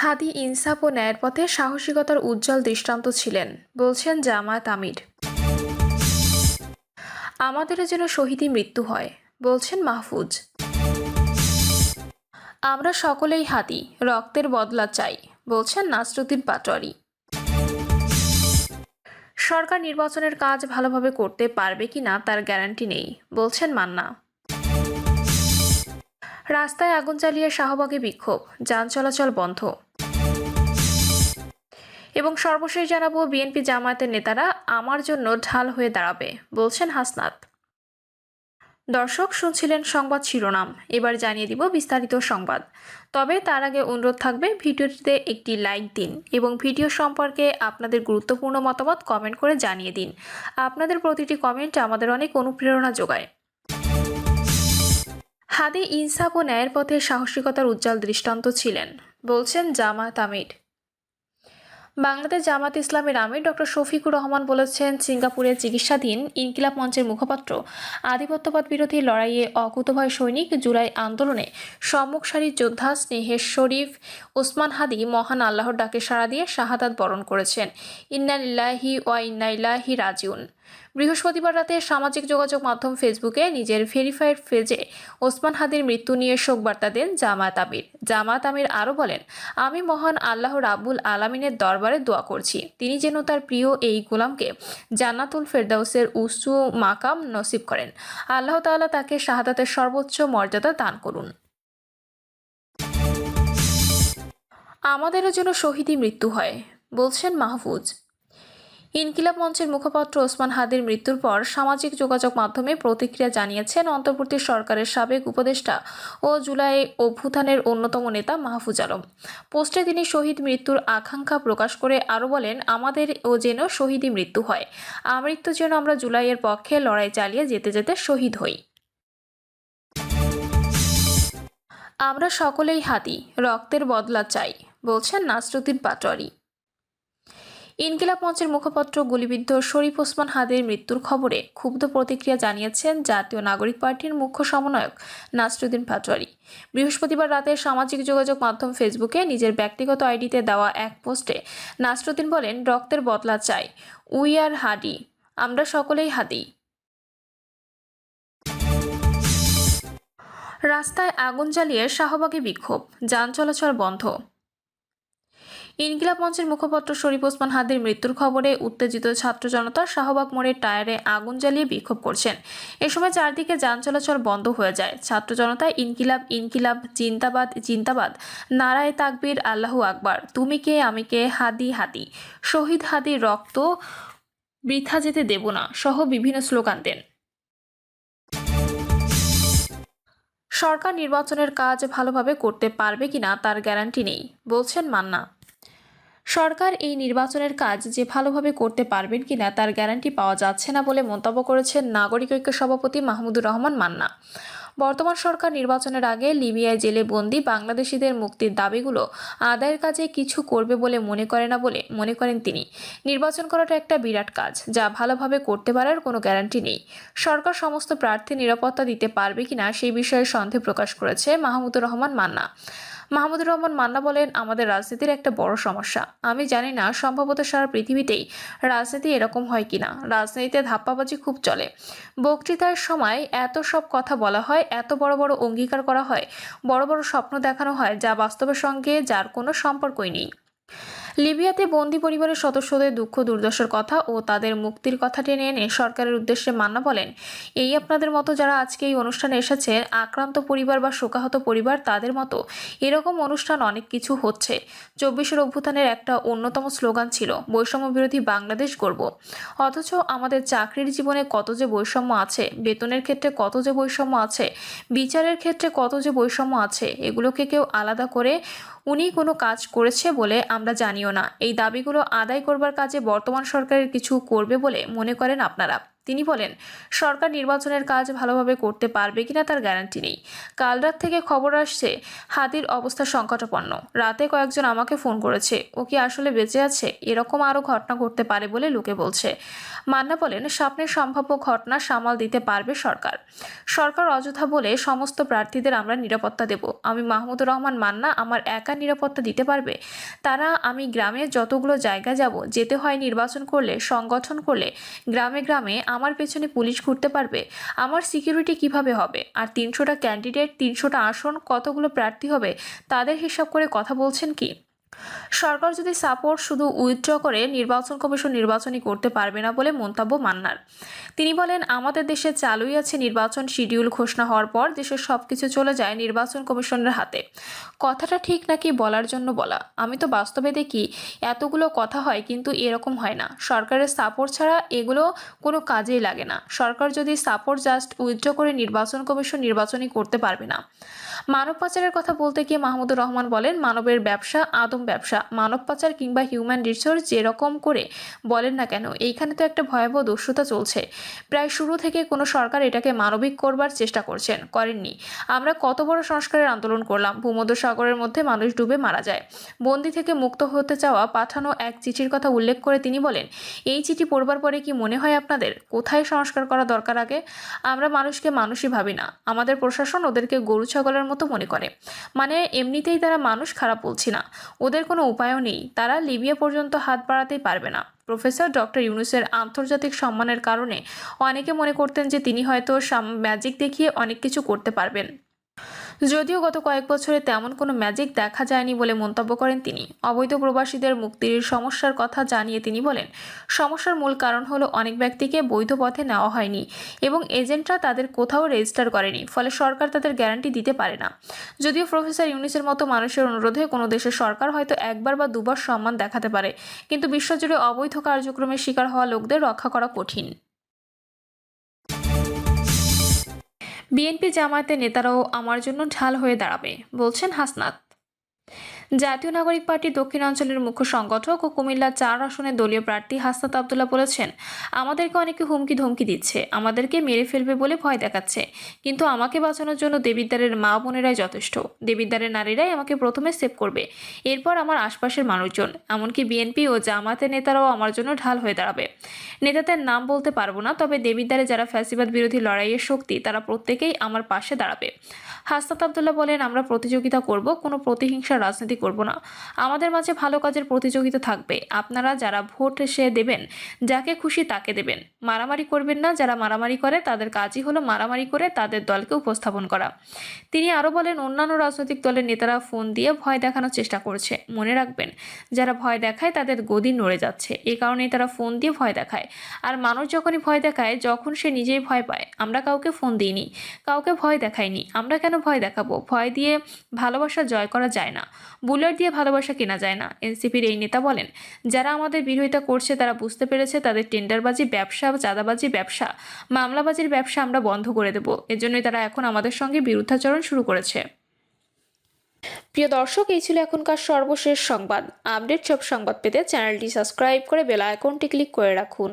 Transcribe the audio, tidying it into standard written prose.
হাদি ইনসাফ ও ন্যায়ের পথে সাহসিকতার উজ্জ্বল দৃষ্টান্ত ছিলেন, বলছেন জামায়াত আমির। আমাদেরও যেন শহীদী মৃত্যু হয়, বলছেন মাহফুজ। আমরা সকলেই হাদি, রক্তের বদলা চাই, বলছেন নাসরুদ্দিন পাটোয়ারি। সরকার নির্বাচনের কাজ ভালোভাবে করতে পারবে কিনা তার গ্যারান্টি নেই, বলছেন মান্না। রাস্তায় আগুন জ্বালিয়ে শাহবাগে বিক্ষোভ, যান চলাচল বন্ধ। এবং সর্বশেষ জানাবো, বিএনপি জামায়াতের নেতারা আমার জন্য ঢাল হয়ে দাঁড়াবে, বলছেন হাসনাত। দর্শক, শুনছিলেন সংবাদ শিরোনাম। এবার জানিয়ে দিব বিস্তারিত সংবাদ। তবে তার আগে অনুরোধ থাকবে, ভিডিওটিতে একটি লাইক দিন এবং ভিডিও সম্পর্কে আপনাদের গুরুত্বপূর্ণ মতামত কমেন্ট করে জানিয়ে দিন। আপনাদের প্রতিটি কমেন্ট আমাদের অনেক অনুপ্রেরণা যোগায়। হাদি ইনসাফ ও ন্যায়ের পথে সাহসিকতার উজ্জ্বল দৃষ্টান্ত ছিলেন, বলছেন জামায়াত আমির। বাংলাদেশ জামাত ইসলামের আমির ডক্টর শফিকুর রহমান বলেছেন, সিঙ্গাপুরে চিকিৎসাধীন ইনকিলাব মঞ্চের মুখপাত্র, আধিপত্যবাদ বিরোধী লড়াইয়ে অকুতোভয় সৈনিক, জুলাই আন্দোলনে সম্মুখ সারির যোদ্ধা স্নেহের শরীফ ওসমান হাদি মহান আল্লাহর ডাকে সাড়া দিয়ে শাহাদাত বরণ করেছেন। ইন্না লিল্লাহি ওয়া ইন্না ইলাইহি রাজিউন। বৃহস্পতিবার রাতে সামাজিক যোগাযোগ মাধ্যম ফেসবুকে নিজের ভেরিফাইড পেজে ওসমান হাদির মৃত্যু নিয়ে শোকবার্তা দেন জামায়াত আমির। জামায়াত আমির আরও বলেন, আমি মহান আল্লাহ রাব্বুল আলামিনের দরবারে দোয়া করছি, তিনি যেন তার প্রিয় এই গোলামকে জান্নাতুল ফেরদাউসের উঁচু মাকাম নসিব করেন। আল্লাহ তাআলা তাকে শাহাদাতের সর্বোচ্চ মর্যাদা দান করুন। আমাদেরও যেন শহীদী মৃত্যু হয়, বলছেন মাহফুজ। ইনকিলাব মঞ্চের মুখপাত্র ওসমান হাদির মৃত্যুর পর সামাজিক যোগাযোগ মাধ্যমে প্রতিক্রিয়া জানিয়েছেন অন্তর্বর্তী সরকারের সাবেক উপদেষ্টা ও জুলাই অভ্যুত্থানের অন্যতম নেতা মাহফুজ আলম। পোস্টে তিনি শহীদ মৃত্যুর আকাঙ্ক্ষা প্রকাশ করে আরও বলেন, আমাদের ও যেন শহীদী মৃত্যু হয়, আমৃত্যু যেন আমরা জুলাইয়ের পক্ষে লড়াই চালিয়ে যেতে যেতে শহীদ হই। আমরা সকলেই হাদি, রক্তের বদলা চাই, বলছেন নাসরুদ্দিন পাটোয়ারি। ইনকিলাব মঞ্চের মুখপাত্র গুলিবিদ্ধ শরীফ ওসমান হাদির মৃত্যুর খবরে ক্ষুব্ধ প্রতিক্রিয়া জানিয়েছেন জাতীয় নাগরিক পার্টির মুখ্য সমন্বয়ক নাসরুদ্দিন পাটোয়ারি। বৃহস্পতিবার রাতে সামাজিক যোগাযোগ মাধ্যম ফেসবুকে নিজের ব্যক্তিগত আইডিতে দেওয়া এক পোস্টে নাসরুদ্দিন বলেন, রক্তের বদলা চাই, উই আর হাদি, আমরা সকলেই হাদি। রাস্তায় আগুন জ্বালিয়ে শাহবাগে বিক্ষোভ, যান চলাচল বন্ধ। ইনকিলাব মঞ্চের মুখপাত্র শরীফ ওসমান হাদির মৃত্যুর খবরে উত্তেজিত ছাত্র জনতা শাহবাগ মোড়ের টায়ারে আগুন জ্বালিয়ে বিক্ষোভ করছেন। এ সময় চারদিকে যান চলাচল বন্ধ হয়ে যায়। ছাত্র জনতা ইনকিলাব ইনকিলাব, জিন্দাবাদ জিন্দাবাদ, নারায়ে তাকবীর, আল্লাহু আকবার, তুমি কে আমি কে, হাদি হাদি, শহীদ হাদির রক্ত বৃথা যেতে দেব না সহ বিভিন্ন স্লোগান দেন। সরকার নির্বাচনের কাজ ভালোভাবে করতে পারবে কিনা তার গ্যারান্টি নেই, বলছেন মান্না। সরকার এই নির্বাচনের কাজ যে ভালোভাবে করতে পারবেন কিনা তার গ্যারান্টি পাওয়া যাচ্ছে না বলে মন্তব্য করেছেন নাগরিক ঐক্য সভাপতি মাহমুদুর রহমান মান্না। বর্তমান সরকার নির্বাচনের আগে লিবিয়ায় জেলে বন্দী বাংলাদেশিদের মুক্তির দাবিগুলো আদায়ের কাজে কিছু করবে বলে মনে করে না বলে মনে করেন তিনি। নির্বাচন করাটা একটা বিরাট কাজ, যা ভালোভাবে করতে পারার কোনো গ্যারান্টি নেই। সরকার সমস্ত প্রার্থীর নিরাপত্তা দিতে পারবে কিনা সেই বিষয়ে সন্দেহ প্রকাশ করেছে মাহমুদুর রহমান মান্না। মাহমুদুর রহমান মান্না বলেন, আমাদের রাজনীতির একটা বড় সমস্যা, আমি জানি না সম্ভবত সারা পৃথিবীতেই রাজনীতি এরকম হয় কিনা। রাজনীতিতে ধাপ্পাবাজি খুব চলে। বক্তৃতার সময় এত সব কথা বলা হয়, এত বড় বড় অঙ্গীকার করা হয়, বড় বড় স্বপ্ন দেখানো হয় যা বাস্তবের সঙ্গে যার কোনো সম্পর্কই নেই। লিবিয়াতে বন্দী পরিবারের সদস্যদের দুঃখ দুর্দশার কথা ও তাদের মুক্তির কথা টেনে এনে সরকারের উদ্দেশ্যে মান্না বলেন, এই আপনাদের মতো যারা আজকে এই অনুষ্ঠানে এসেছে, আক্রান্ত পরিবার বা শোকাহত পরিবার, তাদের মতো এরকম অনুষ্ঠান অনেক কিছু হচ্ছে। 24-এর অভ্যুত্থানের একটা অন্যতম স্লোগান ছিল বৈষম্য বিরোধী বাংলাদেশ গড়ব। অথচ আমাদের চাকরির জীবনে কত যে বৈষম্য আছে, বেতনের ক্ষেত্রে কত যে বৈষম্য আছে, বিচারের ক্ষেত্রে কত যে বৈষম্য আছে, এগুলোকে কেউ আলাদা করে উনি কোনো কাজ করেছে বলে আমরা জানিও না। এই দাবিগুলো আদায় করবার কাজে বর্তমান সরকারের কিছু করবে বলে মনে করেন আপনারা? তিনি বলেন, সরকার নির্বাচনের কাজ ভালোভাবে করতে পারবে কিনা তার গ্যারান্টি নেই। কাল রাত থেকে খবর আসছে হাদির অবস্থা সংকটাপন্ন। রাতে কয়েকজন আমাকে ফোন করেছে, ও কি আসলে বেঁচে আছে? এরকম আরও ঘটনা ঘটতে পারে বলে লোকে বলছে। মান্না বলেন, স্বপ্নের সম্ভাব্য ঘটনা সামাল দিতে পারবে সরকার। সরকার অযথা বলে সমস্ত প্রার্থীদের আমরা নিরাপত্তা দেব। আমি মাহমুদুর রহমান মান্না আমার একা নিরাপত্তা দিতে পারবে? তারা আমি গ্রামে যতগুলো জায়গা যাব, যেতে হয় নির্বাচন করলে, সংগঠন করলে, গ্রামে গ্রামে আমার পেছনে পুলিশ ঘুরতে পারবে? আমার সিকিউরিটি কিভাবে হবে? আর 300টা ক্যান্ডিডেট, 300টা আসন, কতগুলো প্রার্থী হবে, তাদের হিসাব করে কথা বলছেন কি? সরকার যদি সাপোর্ট শুধু উইথড্র করে, নির্বাচন কমিশন নির্বাচনই করতে পারবে না বলে মন্তব্য মান্নার। তিনি বলেন, আমাদের দেশে চালুই আছে নির্বাচন শিডিউল ঘোষণা হওয়ার পর দেশের সবকিছু চলে যায় নির্বাচন কমিশনের হাতে। কথাটা ঠিক নাকি বলার জন্য বলা। আমি তো বাস্তবে দেখি এতগুলো কথা হয়, কিন্তু এরকম হয় না। সরকারের সাপোর্ট ছাড়া এগুলো কোনো কাজেই লাগে না। সরকার যদি সাপোর্ট জাস্ট উইথড্র করে, নির্বাচন কমিশন নির্বাচনই করতে পারবে না। মানব পাচারের কথা বলতে গিয়ে মাহমুদুর রহমান বলেন, মানবের ব্যবসা আদম ব্যবসা। মানব পাচার কিংবা হিউম্যান রিসোর্স যেরকম করে বলেন না কেন, এইখানে তো একটা ভয়াবহ দস্যুতা চলছে। প্রায় শুরু থেকে কোনো সরকার এটাকে মানবিক করবার চেষ্টা করেননি। আমরা কত বড় সংস্কারের আন্দোলন করলাম, ভূমধ্যসাগরের মধ্যে মানুষ ডুবে মারা যায়। বন্দি থেকে মুক্ত হতে চাওয়া পাঠানো এক চিঠির কথা উল্লেখ করে তিনি বলেন, এই চিঠি পড়বার পরে কি মনে হয় আপনাদের কোথায় সংস্কার করা দরকার? আগে আমরা মানুষকে মানুষই ভাবি না, আমাদের প্রশাসন ওদেরকে গরু ছাগলের মতো মনে করে। মানে এমনিতেই তারা মানুষ, খারাপ বলছি না, ওদের কোনো উপায়ও নেই, তারা লিবিয়া পর্যন্ত হাত বাড়াতেই পারবে না। প্রফেসর ডক্টর ইউনূসের আন্তর্জাতিক সম্মানের কারণে অনেকে মনে করতেন যে তিনি হয়তো ম্যাজিক দেখিয়ে অনেক কিছু করতে পারবেন। যদিও গত কয়েক বছরে তেমন কোনো ম্যাজিক দেখা যায়নি বলে মন্তব্য করেন তিনি। অবৈধ প্রবাসীদের মুক্তির সমস্যার কথা জানিয়ে তিনি বলেন, সমস্যার মূল কারণ হলো অনেক ব্যক্তিকে বৈধ পথে নেওয়া হয়নি এবং এজেন্টরা তাদের কোথাও রেজিস্টার করেনি, ফলে সরকার তাদের গ্যারান্টি দিতে পারে না। যদিও প্রফেসর ইউনূসের মতো মানুষের অনুরোধে কোনো দেশের সরকার হয়তো একবার বা দুবার সম্মান দেখাতে পারে, কিন্তু বিশ্বজুড়ে অবৈধ কার্যক্রমের শিকার হওয়া লোকদের রক্ষা করা কঠিন। বিএনপি জামায়াতের নেতারাও আমার জন্য ঢাল হয়ে দাঁড়াবে, বলছেন হাসনাত। জাতীয় নাগরিক পার্টি দক্ষিণাঞ্চলের মুখ্য সংগঠক ও কুমিল্লা 4 আসনের দলীয় প্রার্থী হাসনাত আব্দুল্লাহ বলেছেন, আমাদেরকে অনেকে হুমকি ধমকি দিচ্ছে, আমাদেরকে মেরে ফেলবে বলে ভয় দেখাচ্ছে, কিন্তু আমাকে বাঁচানোর জন্য দেবিদ্বারের মা বোনেরাই যথেষ্ট। দেবিদ্বারের নারীরাই আমাকে প্রথমে সেভ করবে, এরপর আমার আশপাশের মানুষজন, এমনকি বিএনপি ও জামায়াতের নেতারাও আমার জন্য ঢাল হয়ে দাঁড়াবে। নেতাদের নাম বলতে পারবো না, তবে দেবিদ্বারে যারা ফ্যাসিবাদ বিরোধী লড়াইয়ের শক্তি, তারা প্রত্যেকেই আমার পাশে দাঁড়াবে। হাসনাত আব্দুল্লাহ বলেন, আমরা প্রতিযোগিতা করব, কোনো প্রতিহিংসার রাজনীতি করব না। আমাদের মাঝে ভালো কাজের প্রতিযোগিতা থাকবে। আপনারা যারা ভোট সে দেবেন, যাকে খুশি তাকে দেবেন, মারামারি করবেন না। যারা মারামারি করে তাদের কাজই হলো মারামারি করে তাদের দলকে উপস্থাপন করা। তিনি আরও বলেন, অন্যান্য রাজনৈতিক দলের নেতারা ফোন দিয়ে ভয় দেখানোর চেষ্টা করছে। মনে রাখবেন, যারা ভয় দেখায় তাদের গদি নড়ে যাচ্ছে, এই কারণেই তারা ফোন দিয়ে ভয় দেখায়। আর মানুষ যখনই ভয় দেখায়, যখন সে নিজেই ভয় পায়। আমরা কাউকে ফোন দিইনি, কাউকে ভয় দেখাইনি। আমরা কেন ভয় দেখাবো? ভয় দিয়ে ভালোবাসা জয় করা যায় না, বুলেট দিয়ে ভালোবাসা কেনা যায় না। এনসিপির এই নেতা বলেন, যারা আমাদের বিরোধিতা করছে তারা বুঝতে পেরেছে তাদের টেন্ডারবাজি ব্যবসা, চাঁদাবাজি ব্যবসা, মামলাবাজির ব্যবসা আমরা বন্ধ করে দেব। এজন্যই তারা এখন আমাদের সঙ্গে বিরুদ্ধাচরণ শুরু করেছে। প্রিয় দর্শক, এই ছিল এখনকার সর্বশেষ সংবাদ। আপডেট সব সংবাদ পেতে চ্যানেলটি সাবস্ক্রাইব করে বেল আইকনটি ক্লিক করে রাখুন।